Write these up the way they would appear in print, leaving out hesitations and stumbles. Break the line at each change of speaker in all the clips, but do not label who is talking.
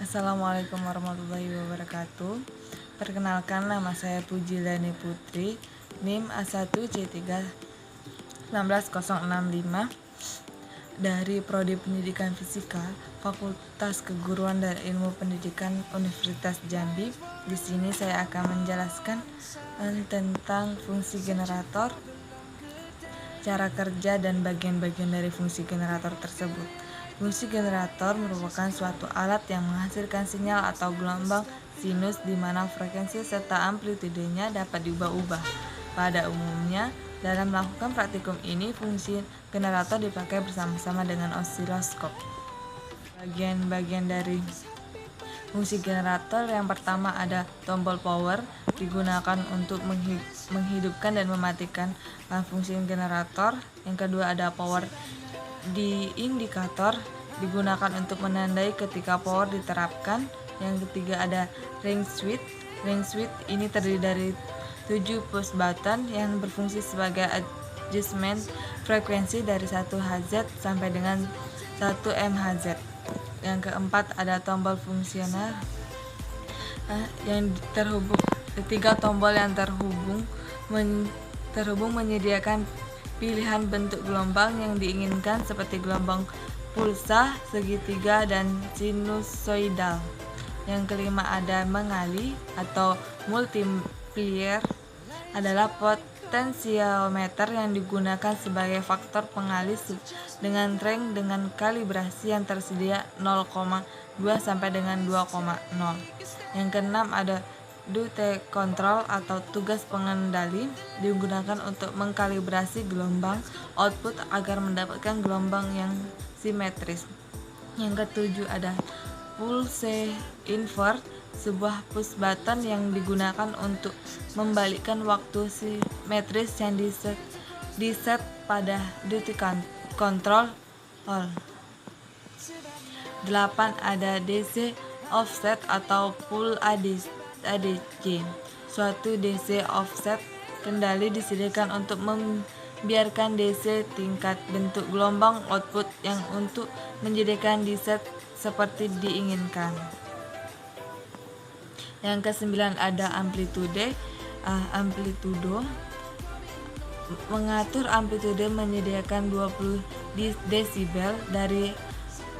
Assalamualaikum warahmatullahi wabarakatuh. Perkenalkan, nama saya Pujilani Putri, NIM A1C3 19065 dari Prodi Pendidikan Fisika, Fakultas Keguruan dan Ilmu Pendidikan Universitas Jambi. Di sini saya akan menjelaskan tentang fungsi generator, cara kerja dan bagian-bagian dari fungsi generator tersebut. Fungsi generator merupakan suatu alat yang menghasilkan sinyal atau gelombang sinus di mana frekuensi serta amplitudenya dapat diubah-ubah. Pada umumnya, dalam melakukan praktikum ini, fungsi generator dipakai bersama-sama dengan osiloskop. Bagian-bagian dari fungsi generator yang pertama ada tombol power, digunakan untuk menghidupkan dan mematikan fungsi generator. Yang kedua ada power di indikator, digunakan untuk menandai ketika power diterapkan. Yang ketiga ada ring switch. Ring switch ini terdiri dari 7 push button yang berfungsi sebagai adjustment frekuensi dari 1 Hz sampai dengan 1 MHz. Yang keempat ada tombol fungsional yang terhubung. Ketiga tombol yang terhubung menyediakan pilihan bentuk gelombang yang diinginkan seperti gelombang pulsa, segitiga, dan sinusoidal. Yang kelima ada mengali atau multiplier, adalah potensiometer yang digunakan sebagai faktor pengali dengan range dengan kalibrasi yang tersedia 0,2 sampai dengan 2,0. Yang keenam ada duty control atau tugas pengendali, digunakan untuk mengkalibrasi gelombang output agar mendapatkan gelombang yang simetris. Yang ketujuh ada pulse invert, sebuah push button yang digunakan untuk membalikkan waktu simetris yang diset pada duty control. 8 ada DC offset atau pull ADC. Suatu DC offset kendali disediakan untuk membiarkan DC tingkat bentuk gelombang output yang untuk menjadikan diset seperti diinginkan. Yang kesembilan ada amplitudo. Mengatur amplitude menyediakan 20 desibel dari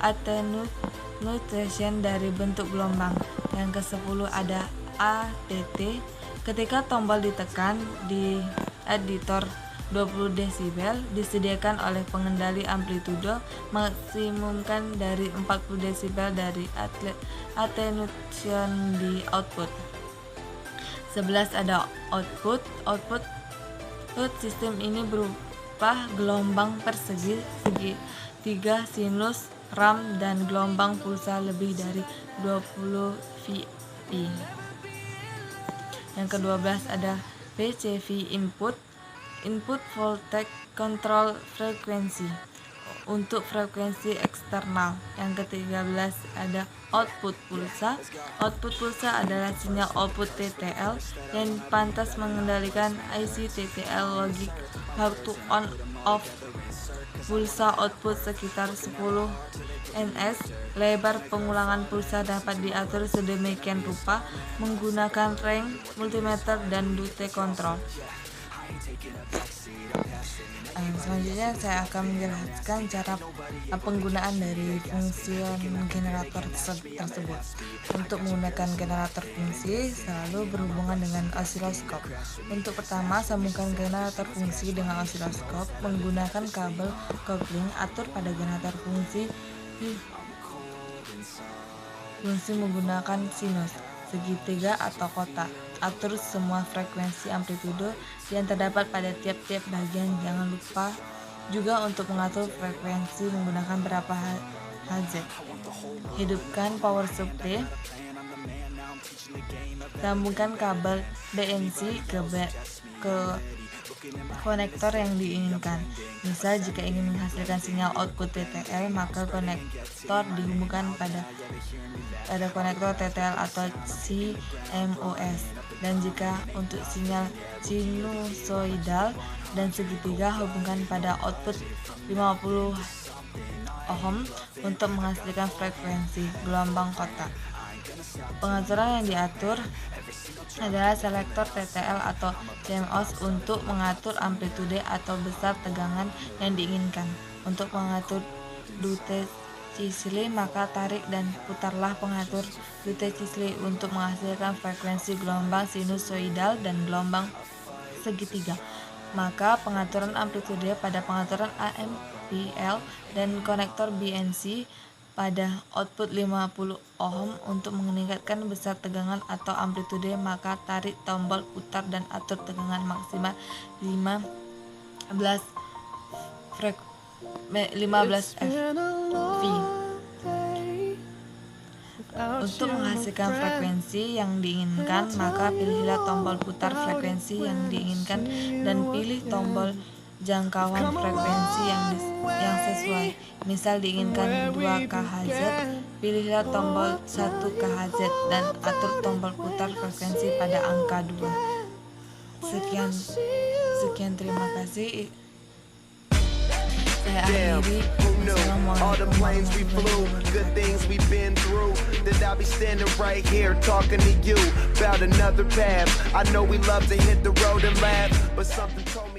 attenuation dari bentuk gelombang. Yang ke-10 ada ATT. Ketika tombol ditekan di editor 20 desibel disediakan oleh pengendali amplitudo maksimumkan dari 40 desibel dari attenuation di output. 11 ada output. Sistem ini berupa gelombang persegi, segitiga, sinus, ram, dan gelombang pulsa lebih dari 20 VP. Yang ke-12 ada VCV input voltage control frekuensi untuk frekuensi eksternal. Yang ke-13 ada output pulsa. Output pulsa adalah sinyal output TTL yang pantas mengendalikan IC TTL logik waktu on off. Pulsa output sekitar 10 ns. Lebar pengulangan pulsa dapat diatur sedemikian rupa menggunakan range, multimeter, dan duty control. Selanjutnya saya akan menjelaskan cara penggunaan dari fungsi generator tersebut. Untuk menggunakan generator fungsi selalu berhubungan dengan osiloskop. Untuk pertama, sambungkan generator fungsi dengan osiloskop menggunakan kabel kopling. Atur pada generator fungsi menggunakan sinus, segitiga, atau kotak. Atur semua frekuensi amplitudo yang terdapat pada tiap-tiap bagian. Jangan lupa juga untuk mengatur frekuensi menggunakan berapa Hz. Hidupkan power supply. Sambungkan kabel BNC ke konektor yang diinginkan. Misal jika ingin menghasilkan sinyal output TTL, maka konektor dihubungkan pada konektor TTL atau CMOS. Dan jika untuk sinyal sinusoidal dan segitiga, hubungkan pada output 50 ohm untuk menghasilkan frekuensi gelombang kotak. Pengaturan yang diatur adalah selektor TTL atau CMOS untuk mengatur amplitude atau besar tegangan yang diinginkan. Untuk mengatur duty cycle, maka tarik dan putarlah pengatur duty cycle untuk menghasilkan frekuensi gelombang sinusoidal dan gelombang segitiga. Maka pengaturan amplitude pada pengaturan AMPL dan konektor BNC pada output 50 ohm untuk meningkatkan besar tegangan atau amplitude, maka tarik tombol putar dan atur tegangan maksimal 15 FV. Untuk menghasilkan frekuensi yang diinginkan, maka pilihlah tombol putar frekuensi yang diinginkan dan pilih tombol jangkauan frekuensi yang sesuai. Misal diinginkan 2 kHz, pilihlah tombol 1 kHz dan atur tombol putar frekuensi pada angka 2. Sekian terima kasih. Saya akhiri.
All the planes we flew, good things we've been through. That I'll be standing right here talking to you about another path. I know we love to hit the road and laugh, but something told